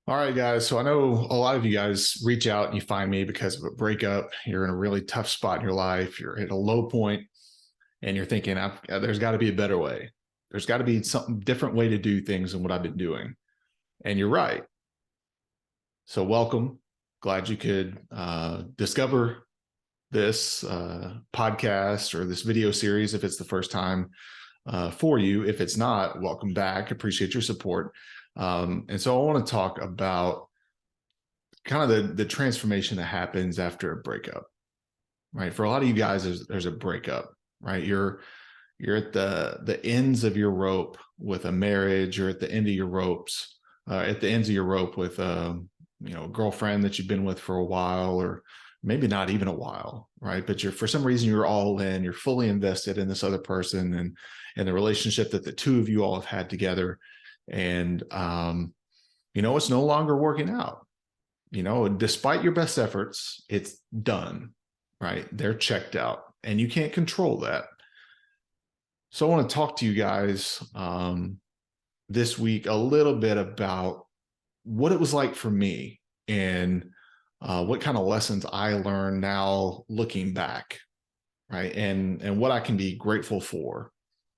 All right, guys. So I know a lot of you guys reach out and you find me because of a breakup. You're in a really tough spot in your life. You're at a low point and you're thinking, there's got to be a better way. There's got to be some different way to do things than what I've been doing. And you're right. So welcome. Glad you could discover this podcast or this video series if it's the first time for you. If it's not, welcome back. Appreciate your support. And so I want to talk about kind of the transformation that happens after a breakup, right? For a lot of you guys, there's a breakup, right? You're at the ends of your rope with a marriage, or at the end of your ropes, at the ends of your rope with a girlfriend that you've been with for a while, or maybe not even a while, right? But for some reason you're all in, you're fully invested in this other person and the relationship that the two of you all have had together, and it's no longer working out. Despite your best efforts, it's done, right? They're checked out and you can't control that. So I want to talk to you guys this week a little bit about what it was like for me, and what kind of lessons I learned now looking back, right? And what I can be grateful for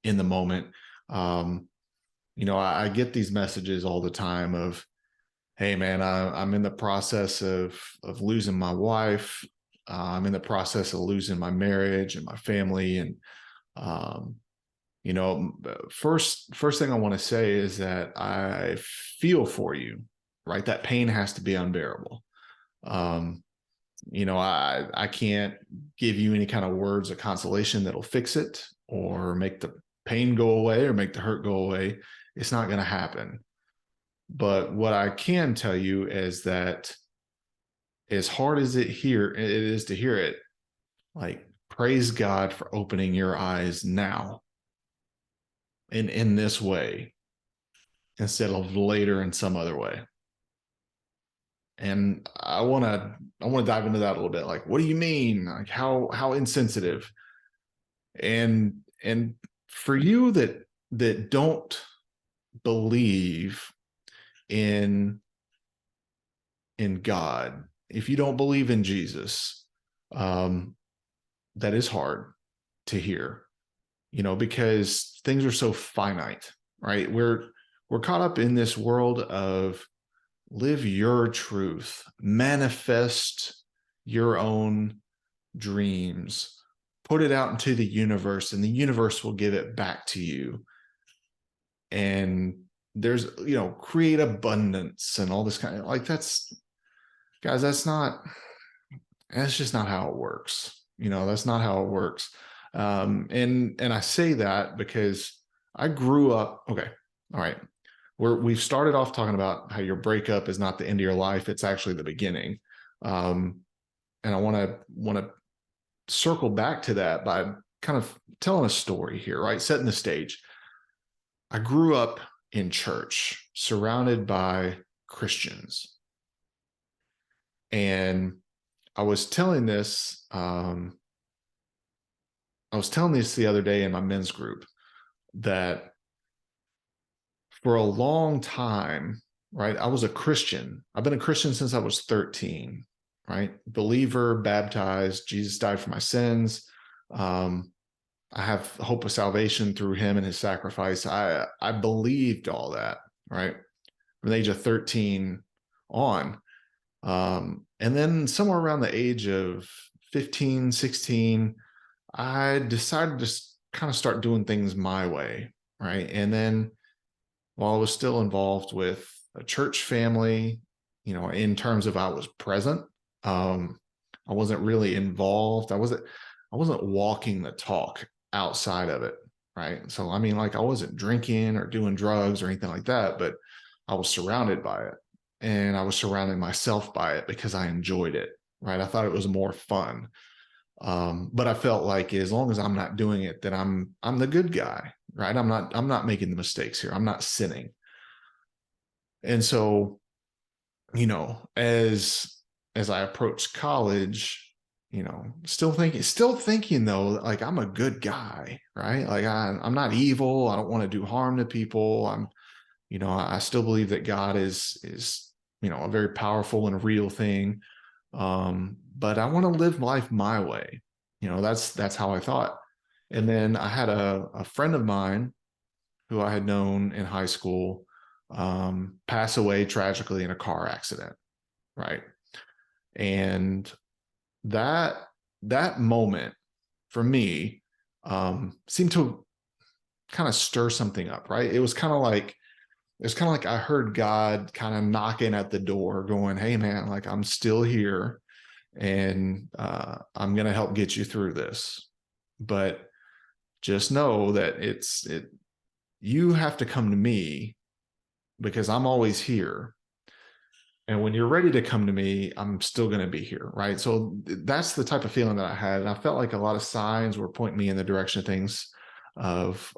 in the moment. I get these messages all the time of, hey man, I'm in the process of losing my wife. I'm in the process of losing my marriage and my family. And first thing I want to say is that I feel for you, right? That pain has to be unbearable. I can't give you any kind of words of consolation that'll fix it or make the pain go away or make the hurt go away. It's not going to happen. But what I can tell you is that as hard as it is to hear it, like, praise God for opening your eyes now in this way instead of later in some other way. And I want to dive into that a little bit. Like, what do you mean? Like, how insensitive? And for you that don't believe in God, if you don't believe in Jesus, that is hard to hear, because things are so finite, right? We're caught up in this world of live your truth, manifest your own dreams, put it out into the universe, and the universe will give it back to you. And there's, create abundance and all this kind of, like, that's just not how it works. That's not how it works. And I say that because I grew up. Okay. All right. We've started off talking about how your breakup is not the end of your life. It's actually the beginning. And I want to circle back to that by kind of telling a story here, right? Setting the stage. I grew up in church, surrounded by Christians. And I was telling this the other day in my men's group, that for a long time, right, I was a Christian. I've been a Christian since I was 13, right? Believer, baptized, Jesus died for my sins. I have hope of salvation through him and his sacrifice. I believed all that, right? From the age of 13 on. And then somewhere around the age of 15, 16, I decided to kind of start doing things my way, right? And then while I was still involved with a church family, in terms of I was present, I wasn't really involved. I wasn't walking the talk outside of it, right? So, I mean, like, I wasn't drinking or doing drugs or anything like that, but I was surrounded by it. And I was surrounding myself by it because I enjoyed it, right? I thought it was more fun. But I felt like as long as I'm not doing it, then I'm the good guy, right? I'm not making the mistakes here. I'm not sinning. And so, as I approached college, still thinking though, like, I'm a good guy, right? Like, I'm not evil. I don't want to do harm to people. I still believe that God is a very powerful and real thing. But I want to live life my way. That's how I thought. And then I had a friend of mine who I had known in high school pass away tragically in a car accident, right? And that that moment for me seemed to kind of stir something up, right? It was kind of like I heard God kind of knocking at the door, going, "Hey, man, like I'm still here, and I'm gonna help get you through this, but just know that you have to come to me because I'm always here. And when you're ready to come to me, I'm still going to be here." Right. So that's the type of feeling that I had. And I felt like a lot of signs were pointing me in the direction of things of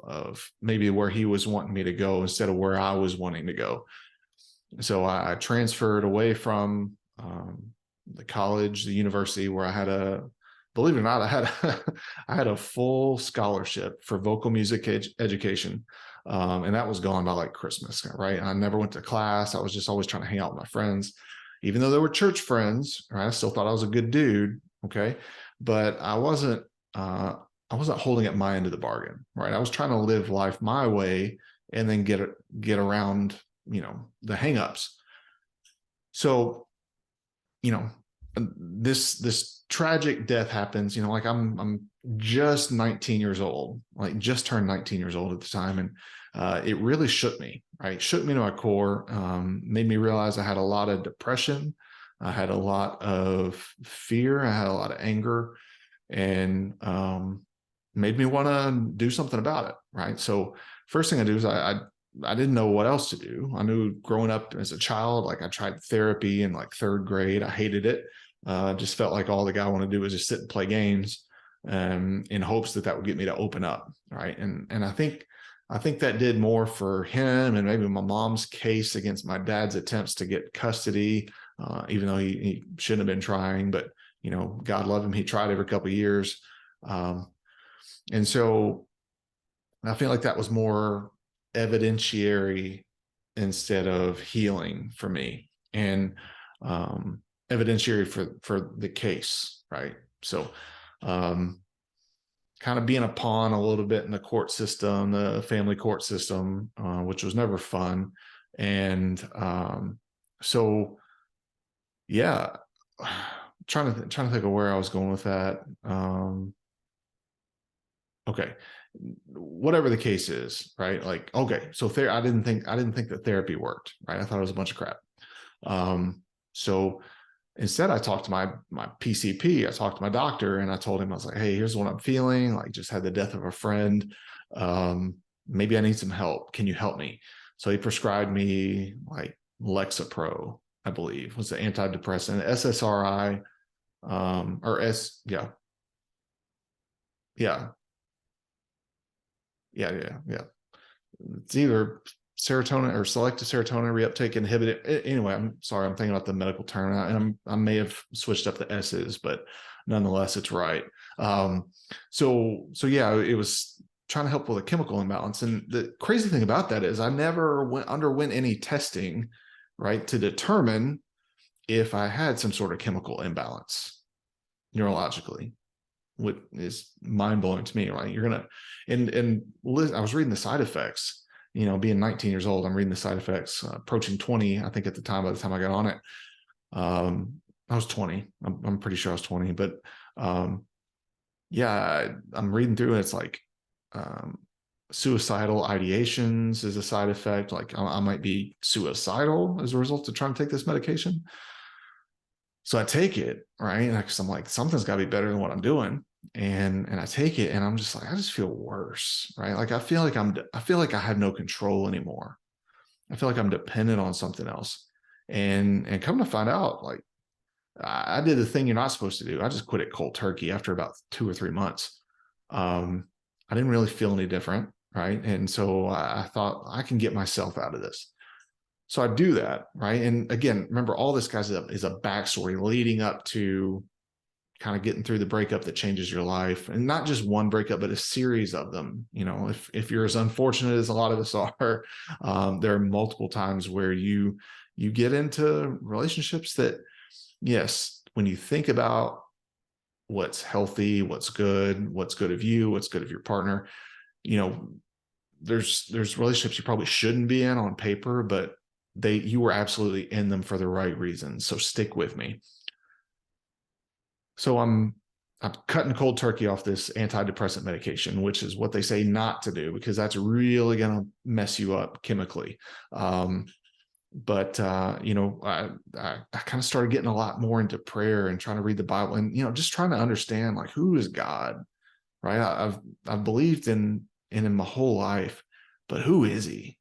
maybe where he was wanting me to go instead of where I was wanting to go. So I transferred away from the college, the university, where I had believe it or not, I had a full scholarship for vocal music education. And that was gone by like Christmas, right? I never went to class. I was just always trying to hang out with my friends, even though they were church friends, right? I still thought I was a good dude. Okay. But I wasn't holding up my end of the bargain, right? I was trying to live life my way and then get around, the hangups. So, you know, this tragic death happens, like I'm just 19 years old, like just turned 19 years old at the time. And it really shook me, right? Shook me to my core, made me realize I had a lot of depression. I had a lot of fear. I had a lot of anger, and made me want to do something about it. Right. So first thing I do is I didn't know what else to do. I knew growing up as a child, like I tried therapy in like third grade. I hated it. Just felt like all the guy wanted to do was just sit and play games, in hopes that would get me to open up. Right. And I think that did more for him and maybe my mom's case against my dad's attempts to get custody, even though he shouldn't have been trying, but God love him. He tried every couple of years. And so I feel like that was more evidentiary instead of healing for me, and evidentiary for the case, right? So kind of being a pawn a little bit in the court system, the family court system, which was never fun. And so yeah, trying to think of where I was going with that. Okay, whatever the case is, right? Like, okay, so I didn't think that therapy worked, right? I thought it was a bunch of crap. So instead, I talked to my PCP. I talked to my doctor, and I told him, I was like, "Hey, here's what I'm feeling. Like, just had the death of a friend. Maybe I need some help. Can you help me?" So he prescribed me like Lexapro, I believe, was the antidepressant, SSRI, yeah, yeah, yeah. It's either serotonin or selective serotonin reuptake inhibitor. Anyway, I'm sorry, I'm thinking about the medical term, and I may have switched up the S's, but nonetheless, it's right. So yeah, it was trying to help with a chemical imbalance. And the crazy thing about that is I never underwent any testing, right, to determine if I had some sort of chemical imbalance neurologically. What is mind blowing to me, right? You're gonna, and I was reading the side effects. Being 19 years old, I'm reading the side effects. Approaching 20, I think at the time. By the time I got on it, I was 20. I'm pretty sure I was 20. But yeah, I'm reading through, and it's like suicidal ideations is a side effect. Like I might be suicidal as a result of trying to take this medication. So I take it, right? Because I'm like, something's got to be better than what I'm doing. And I take it, and I'm just like, I just feel worse, right? Like I feel like I have no control anymore. I feel like I'm dependent on something else. And come to find out, like I did the thing you're not supposed to do. I just quit it cold turkey after about 2 or 3 months. I didn't really feel any different, right? And so I thought I can get myself out of this. So I do that, right? And again, remember, all this, guys, is a backstory leading up to kind of getting through the breakup that changes your life, and not just one breakup, but a series of them. If you're as unfortunate as a lot of us are, there are multiple times where you get into relationships that, yes, when you think about what's healthy, what's good of you, what's good of your partner, there's relationships you probably shouldn't be in on paper, but you were absolutely in them for the right reasons. So stick with me. So I'm cutting cold turkey off this antidepressant medication, which is what they say not to do, because that's really going to mess you up chemically. But I kind of started getting a lot more into prayer and trying to read the Bible, and just trying to understand, like, who is God, right? I've believed in him my whole life, but who is he?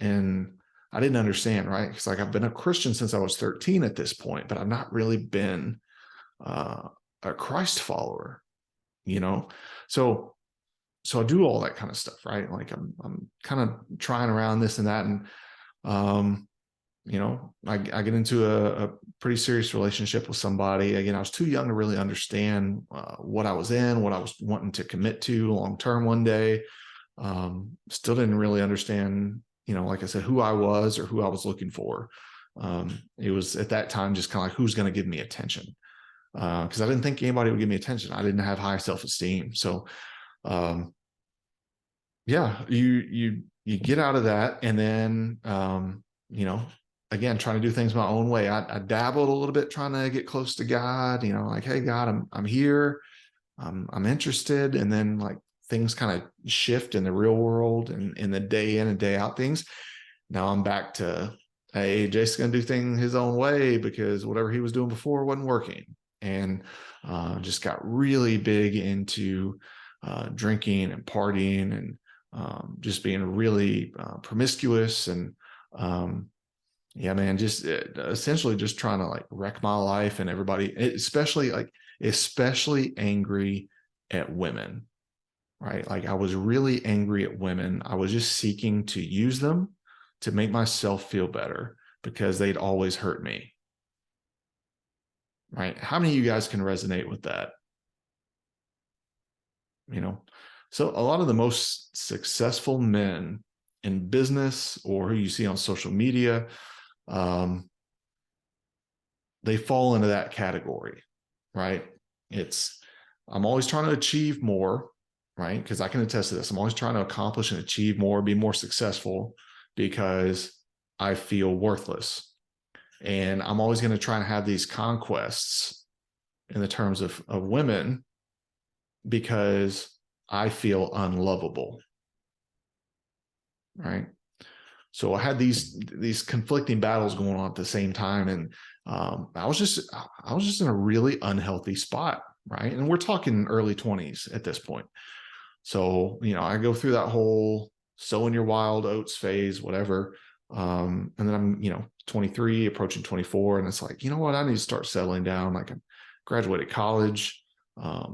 And I didn't understand, right? Because, like, I've been a Christian since I was 13 at this point, but I've not really been a Christ follower, So I do all that kind of stuff, right? Like, I'm kind of trying around this and that, and I get into a pretty serious relationship with somebody. Again, I was too young to really understand what I was in, what I was wanting to commit to long term one day. Still didn't really understand, like I said, who I was or who I was looking for. It was at that time just kind of like, who's going to give me attention? Because I didn't think anybody would give me attention. I didn't have high self-esteem. So, yeah, you get out of that, and then, again, trying to do things my own way. I dabbled a little bit trying to get close to God, like, hey, God, I'm here. I'm interested. And then, like, things kind of shift in the real world and in the day in and day out things. Now I'm back to, hey, Jason's going to do things his own way because whatever he was doing before wasn't working. And just got really big into drinking and partying, and just being really promiscuous. And yeah, man, just essentially just trying to, like, wreck my life and everybody, especially angry at women, right? Like, I was really angry at women. I was just seeking to use them to make myself feel better because they'd always hurt me. Right? How many of you guys can resonate with that? So a lot of the most successful men in business, or who you see on social media, they fall into that category, right? I'm always trying to achieve more, right? Because I can attest to this. I'm always trying to accomplish and achieve more, be more successful, because I feel worthless. And I'm always going to try and have these conquests in the terms of women because I feel unlovable, right? So I had these conflicting battles going on at the same time, and I was just in a really unhealthy spot, right? And we're talking early 20s at this point. So I go through that whole sowing your wild oats phase, whatever, and then I'm 23, approaching 24, and it's like, you know what, I need to start settling down. Like, I graduated college,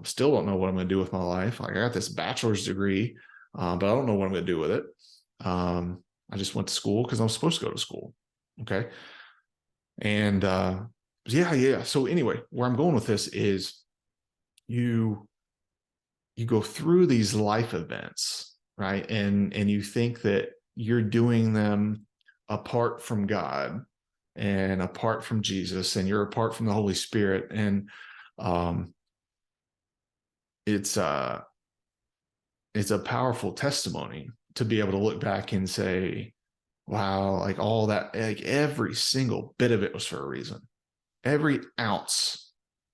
still don't know what I'm going to do with my life. Like, I got this bachelor's degree, but I don't know what I'm going to do with it. I just went to school because I'm supposed to go to school. Okay. And yeah. So anyway, where I'm going with this is you go through these life events, right? And you think that you're doing them apart from God and apart from Jesus, and you're apart from the Holy Spirit. And it's a powerful testimony to be able to look back and say, wow, like, all that, like, every single bit of it was for a reason. Every ounce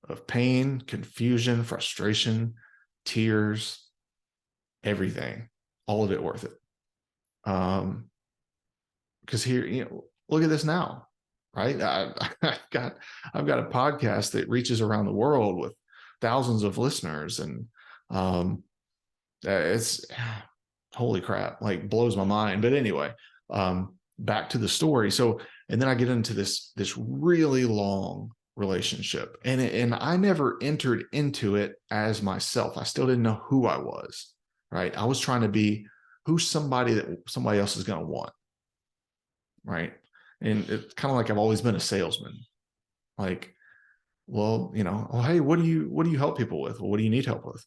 of pain, confusion, frustration, tears, everything, all of it worth it. Because here, look at this now, right? I've got a podcast that reaches around the world with thousands of listeners, and it's holy crap, like, blows my mind. But anyway, back to the story. So, and then I get into this really long relationship, and I never entered into it as myself. I still didn't know who I was, right? I was trying to be who's somebody that somebody else is going to want, right? And it's kind of like I've always been a salesman. Like, Well, oh, hey, what do you help people with? Well, what do you need help with?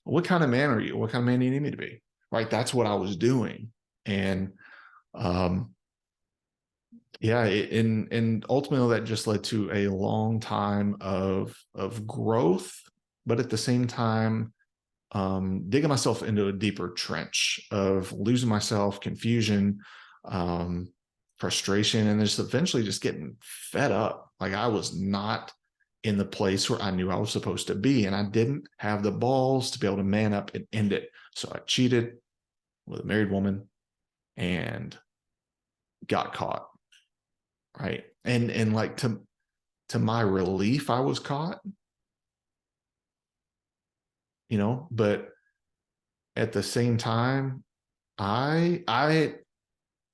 What kind of man are you? What kind of man do you need me to be? Right. That's what I was doing. And um, yeah, and ultimately that just led to a long time of growth, but at the same time, digging myself into a deeper trench of losing myself, confusion, um, frustration, and just eventually just getting fed up. Like I was not in the place where I knew I was supposed to be, and I didn't have the balls to be able to man up and end it. So I cheated with a married woman and got caught. Right, and like to my relief, I was caught. But at the same time, I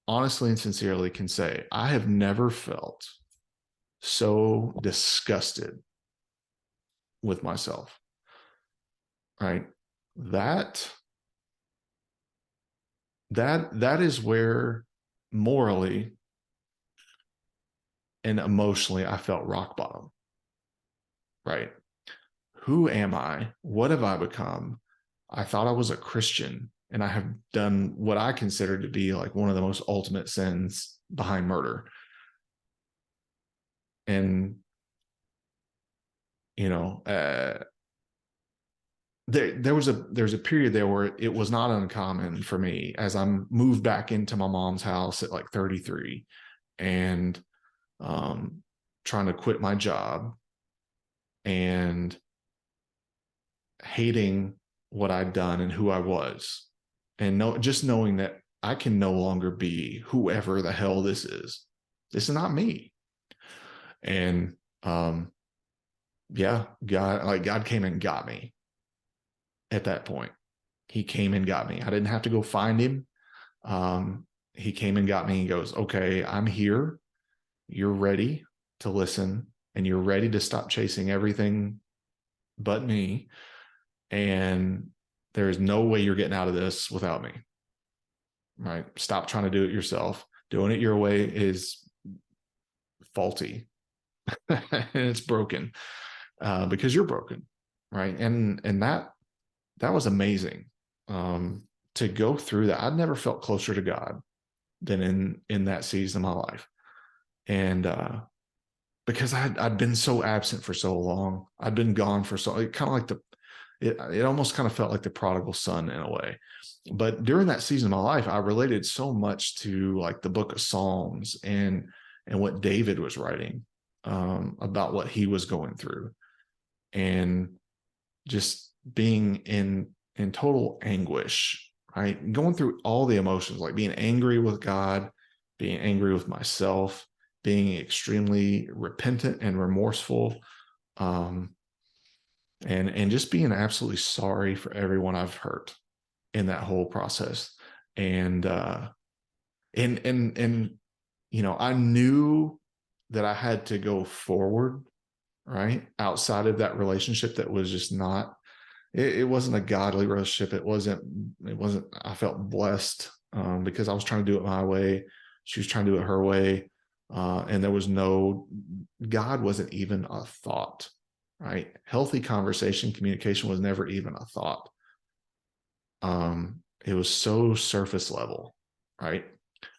honestly and sincerely can say I have never felt so disgusted with myself, right? That that is where morally and emotionally I felt rock bottom, right? Who am I? What have I become? I thought I was a Christian, and I have done what I consider to be like one of the most ultimate sins behind murder. And you know, there's a period there where it was not uncommon for me as I moved back into my mom's house at like 33 and um, trying to quit my job and hating what I'd done and who I was, and just knowing that I can no longer be whoever the hell this is. This is not me. And yeah, God came and got me at that point. He came and got me. I didn't have to go find him. He came and got me and goes, okay, I'm here. You're ready to listen and you're ready to stop chasing everything but me. And there is no way you're getting out of this without me. Right? Stop trying to do it yourself. Doing it your way is faulty and it's broken because you're broken. Right. And that was amazing to go through that. I'd never felt closer to God than in that season of my life. And because I'd been so absent for so long, I'd been gone for so, it kind of like it almost kind of felt like the prodigal son in a way. But during that season of my life, I related so much to like the book of Psalms and what David was writing about what he was going through, and just being in total anguish, right? Going through all the emotions, like being angry with God, being angry with myself, being extremely repentant and remorseful, um, and just being absolutely sorry for everyone I've hurt in that whole process. And and I knew that I had to go forward, right? Outside of that relationship that was just not, it wasn't a godly relationship. It wasn't, I felt blessed because I was trying to do it my way. She was trying to do it her way. And there was God wasn't even a thought, right? Healthy conversation, communication was never even a thought. It was so surface level, right?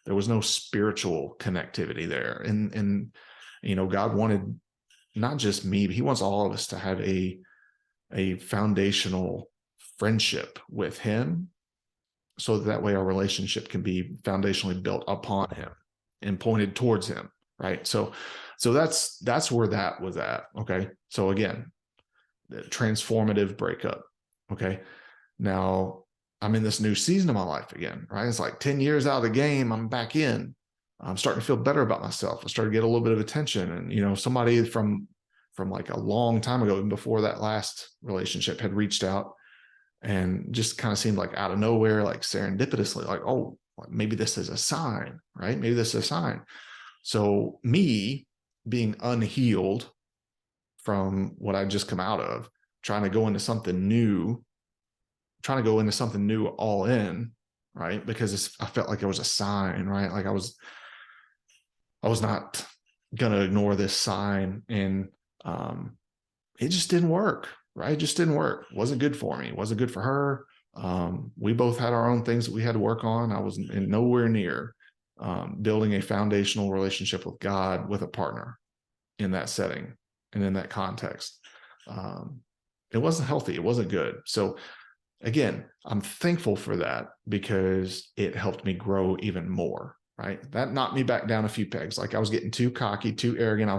There was no spiritual connectivity there. And God wanted not just me, but he wants all of us to have a foundational friendship with him, so that way our relationship can be foundationally built upon him and pointed towards him, right? So that's where that was at. Okay, so again, the transformative breakup. Okay, now I'm in this new season of my life again, right? It's like 10 years out of the game, I'm back in. I'm starting to feel better about myself. I started to get a little bit of attention, and somebody from like a long time ago, even before that last relationship, had reached out and just kind of seemed like out of nowhere, like serendipitously, like, oh, maybe this is a sign, right? Maybe this is a sign. So me being unhealed from what I just come out of, trying to go into something new, all in, right? Because I felt like it was a sign, right? Like I was not going to ignore this sign. And it just didn't work, right? It just didn't work. It wasn't good for me. It wasn't good for her. We both had our own things that we had to work on. I was in nowhere near building a foundational relationship with God with a partner in that setting and in that context. It wasn't healthy. It wasn't good. So again, I'm thankful for that because it helped me grow even more, right? That knocked me back down a few pegs. Like I was getting too cocky, too arrogant.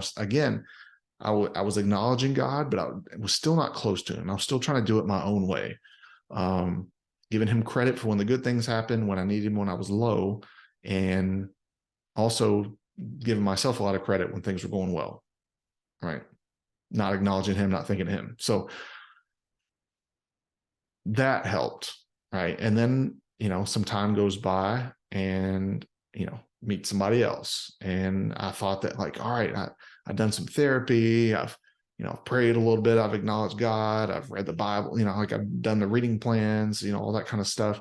I was acknowledging God, but I was still not close to him. I was still trying to do it my own way. Giving him credit for when the good things happened, when I needed him, when I was low, and also giving myself a lot of credit when things were going well, right? Not acknowledging him, not thinking of him. So that helped, right? And then, some time goes by and, meet somebody else. And I thought that like, all right, I've done some therapy. I've prayed a little bit. I've acknowledged God. I've read the Bible, like I've done the reading plans, all that kind of stuff.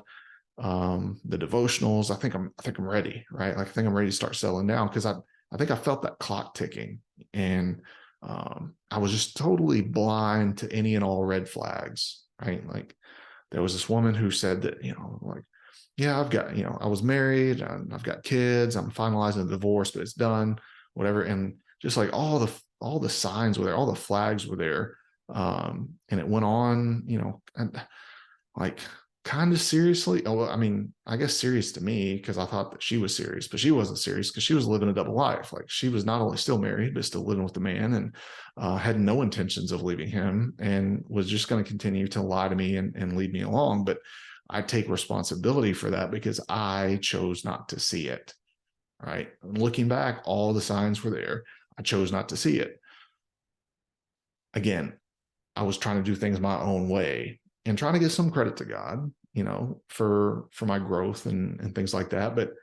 The devotionals. I think I'm ready, right? Like I think I'm ready to start settling down because I think I felt that clock ticking, and I was just totally blind to any and all red flags, right? Like there was this woman who said that, like, yeah, I've got, I was married, I've got kids, I'm finalizing the divorce, but it's done, whatever. And just like all the signs were there, all the flags were there. And it went on, and like kind of seriously. Oh, well, I mean, I guess serious to me because I thought that she was serious, but she wasn't serious because she was living a double life. Like she was not only still married, but still living with the man, and had no intentions of leaving him, and was just going to continue to lie to me and lead me along. But I take responsibility for that because I chose not to see it. Right. Looking back, all the signs were there. I chose not to see it. Again, I was trying to do things my own way and trying to give some credit to God, for my growth and things like that. But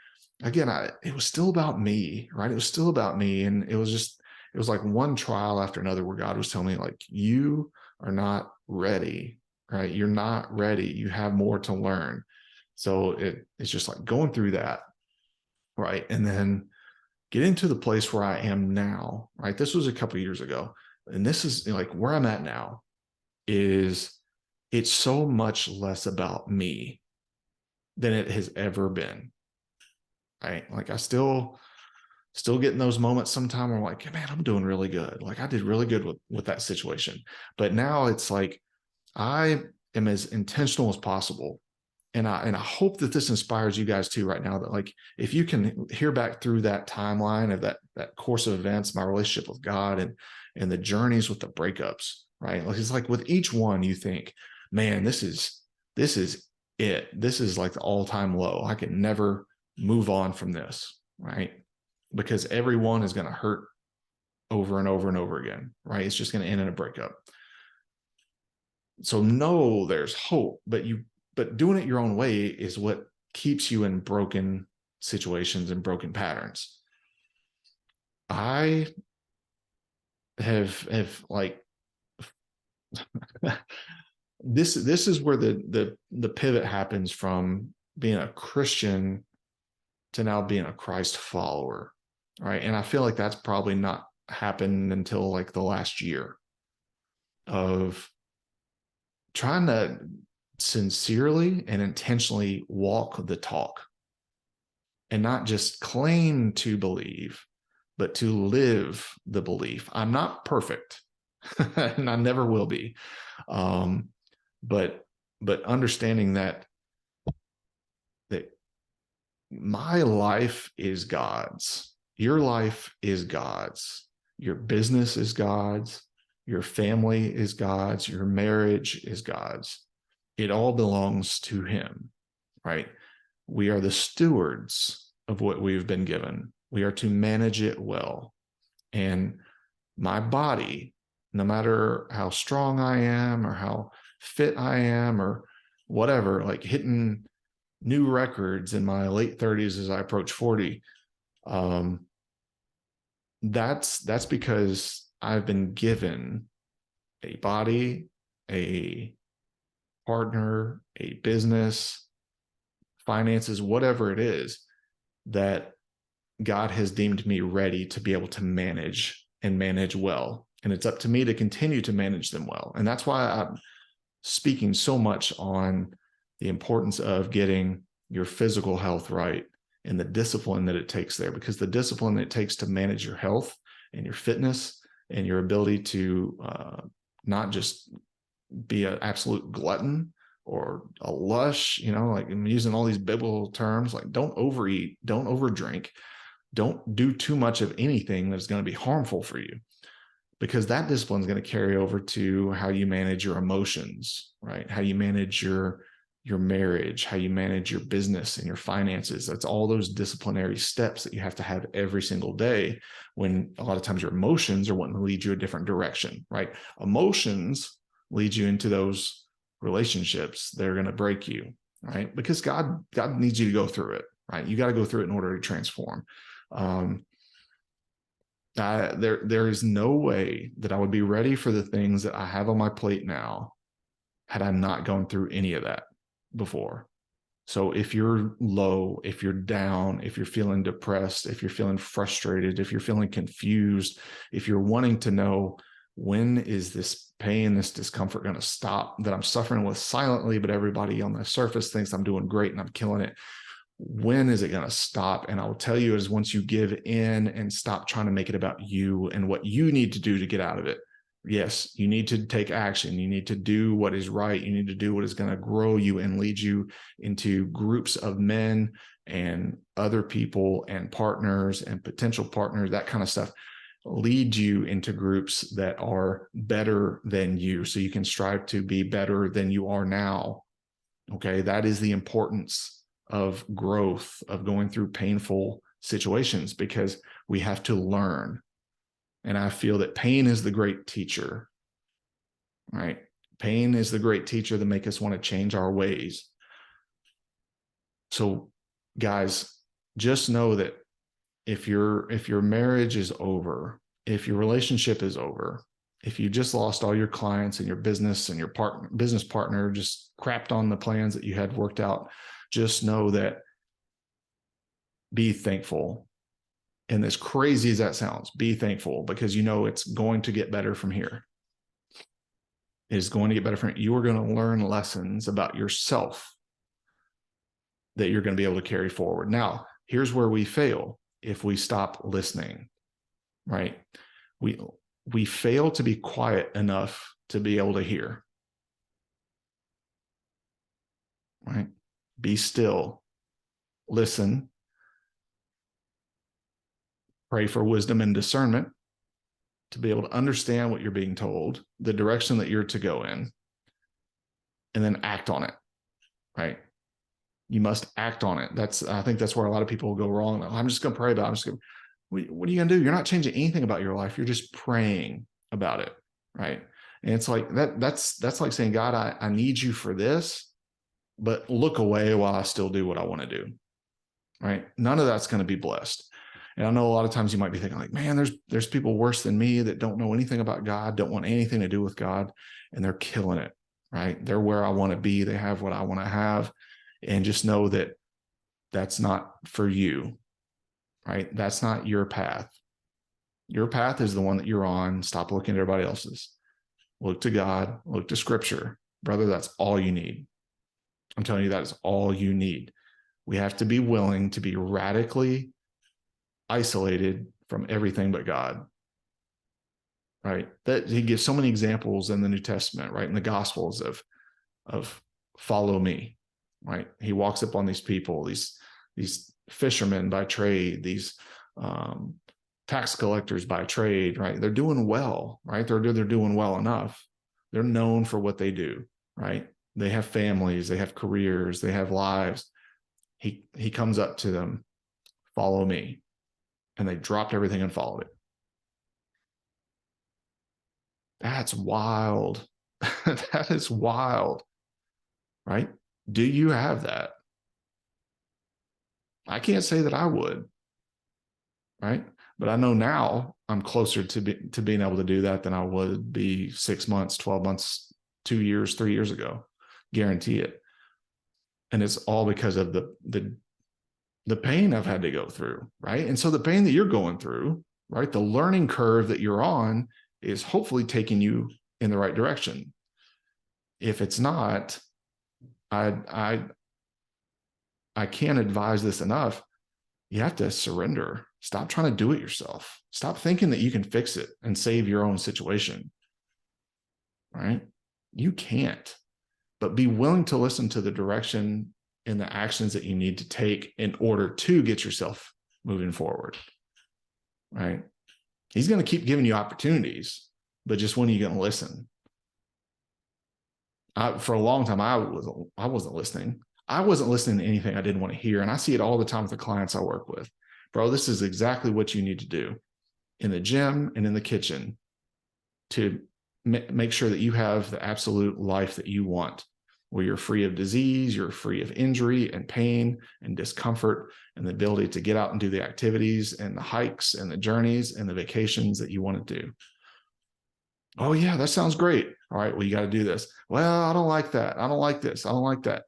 again, it was still about me, right? It was still about me. And it was like one trial after another where God was telling me, like, you are not ready, right? You're not ready. You have more to learn. So it's just like going through that, right? And then getting to the place where I am now, right? This was a couple of years ago. And this is like where I'm at now is it's so much less about me than it has ever been. Right. Like I still get in those moments sometime where I'm like, man, I'm doing really good. Like I did really good with that situation. But now it's like I am as intentional as possible. And I hope that this inspires you guys too right now, that like if you can hear back through that timeline of that course of events, my relationship with God and the journeys with the breakups, right? Like it's like with each one you think, man, this is it. This is like the all-time low. I can never move on from this, right? Because everyone is going to hurt over and over and over again, right? It's just going to end in a breakup. So no, there's hope, but doing it your own way is what keeps you in broken situations and broken patterns. I have like this is where the pivot happens from being a Christian to now being a Christ follower, right? And I feel like that's probably not happened until like the last year of trying to sincerely and intentionally walk the talk and not just claim to believe, but to live the belief. I'm not perfect and I never will be. Um, but understanding that my life is God's, your life is God's, your business is God's, your family is God's, your marriage is God's. It all belongs to him, right? We are the stewards of what we've been given. We are to manage it well. And my body, no matter how strong I am or how fit I am or whatever, like hitting new records in my late 30s as I approach 40, that's because I've been given a body, a partner, a business, finances, whatever it is, that God has deemed me ready to be able to manage and manage well. And it's up to me to continue to manage them well. And that's why I'm speaking so much on the importance of getting your physical health right and the discipline that it takes there, because the discipline that it takes to manage your health and your fitness and your ability to not just be an absolute glutton or a lush, like I'm using all these biblical terms, like don't overeat, don't overdrink, don't do too much of anything that's going to be harmful for you, because that discipline is going to carry over to how you manage your emotions, right? How you manage your marriage, how you manage your business and your finances. That's all those disciplinary steps that you have to have every single day, when a lot of times your emotions are wanting to lead you a different direction, right? Emotions lead you into those relationships that are going to break you, right? Because God needs you to go through it, right? You got to go through it in order to transform. There is no way that I would be ready for the things that I have on my plate now had I not gone through any of that before. So if you're low, if you're down, if you're feeling depressed, if you're feeling frustrated, if you're feeling confused, if you're wanting to know, when is this pain, this discomfort going to stop that I'm suffering with silently, but everybody on the surface thinks I'm doing great and I'm killing it? When is it going to stop? And I will tell you, is once you give in and stop trying to make it about you and what you need to do to get out of it. Yes, you need to take action. You need to do what is right. You need to do what is going to grow you and lead you into groups of men and other people and partners and potential partners, that kind of stuff. Lead you into groups that are better than you, so you can strive to be better than you are now. Okay, that is the importance of growth, of going through painful situations, because we have to learn. And I feel that pain is the great teacher, right? Pain is the great teacher that make us want to change our ways. So guys, just know that if your marriage is over, if your relationship is over, if you just lost all your clients and your business and your business partner just crapped on the plans that you had worked out, just know that, be thankful. And as crazy as that sounds, be thankful, because you know it's going to get better from here. It is going to get better from here. You are going to learn lessons about yourself that you're going to be able to carry forward. Now, here's where we fail if we stop listening, right? We fail to be quiet enough to be able to hear, right? Be still, listen, pray for wisdom and discernment to be able to understand what you're being told, the direction that you're to go in, and then act on it, right? You must act on it. I think that's where a lot of people go wrong. I'm just going to pray about it. What are you going to do? You're not changing anything about your life. You're just praying about it, right? And it's like that's like saying, God, I need you for this, but look away while I still do what I want to do, right? None of that's going to be blessed. And I know a lot of times you might be thinking like, man, there's people worse than me that don't know anything about God, don't want anything to do with God, and they're killing it, right? They're where I want to be. They have what I want to have. And just know that that's not for you, right? That's not your path. Your path is the one that you're on. Stop looking at everybody else's. Look to God, look to Scripture. Brother, that's all you need. I'm telling you, that is all you need. We have to be willing to be radically isolated from everything but God, right? That he gives so many examples in the New Testament, right? In the Gospels of follow me, right? He walks up on these people, these fishermen by trade, these tax collectors by trade, right? They're doing well, right? They're doing well enough. They're known for what they do, right? They have families, they have careers, they have lives. He comes up to them, follow me. And they dropped everything and followed it. That's wild. That is wild, right? Do you have that? I can't say that I would, right? But I know now I'm closer to being able to do that than I would be 6 months, 12 months, 2 years, 3 years ago. Guarantee it. And it's all because of the the pain I've had to go through, right? And so the pain that you're going through, right? The learning curve that you're on is hopefully taking you in the right direction. If it's not, I can't advise this enough. You have to surrender. Stop trying to do it yourself. Stop thinking that you can fix it and save your own situation, right? You can't, but be willing to listen to the direction and the actions that you need to take in order to get yourself moving forward, right? He's going to keep giving you opportunities, but just when are you going to listen? For a long time, I wasn't listening. I wasn't listening to anything I didn't want to hear. And I see it all the time with the clients I work with. Bro, this is exactly what you need to do in the gym and in the kitchen to make sure that you have the absolute life that you want, where you're free of disease, you're free of injury and pain and discomfort, and the ability to get out and do the activities and the hikes and the journeys and the vacations that you want to do. Oh, yeah, that sounds great. All right, well, you got to do this. Well, I don't like that. I don't like this. I don't like that.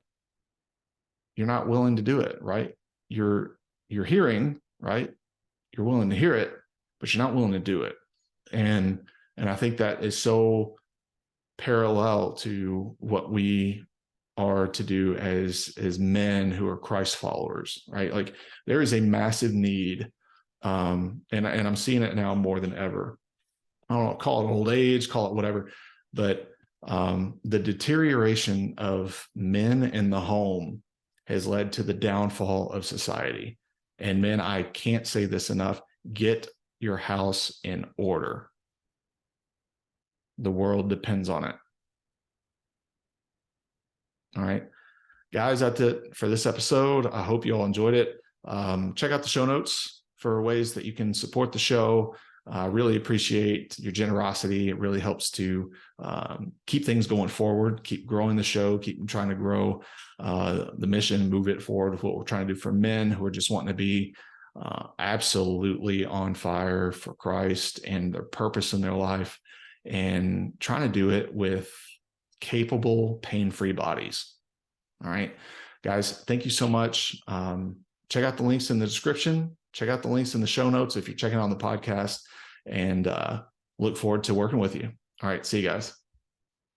You're not willing to do it, right? You're hearing, right? You're willing to hear it, but you're not willing to do it. And I think that is so parallel to what we are to do as men who are Christ followers, right? Like there is a massive need, and I'm seeing it now more than ever. I don't know, call it old age, call it whatever, but the deterioration of men in the home has led to the downfall of society. And men, I can't say this enough, get your house in order. The world depends on it. All right, guys, that's it for this episode. I hope you all enjoyed it. Check out the show notes for ways that you can support the show. I really appreciate your generosity. It really helps to keep things going forward, keep growing the show, keep trying to grow the mission, move it forward with what we're trying to do for men who are just wanting to be absolutely on fire for Christ and their purpose in their life, and trying to do it with capable, pain-free bodies. All right, guys, thank you so much. Check out the links in the description. Check out the links in the show notes if you're checking on the podcast, and look forward to working with you. All right, see you guys.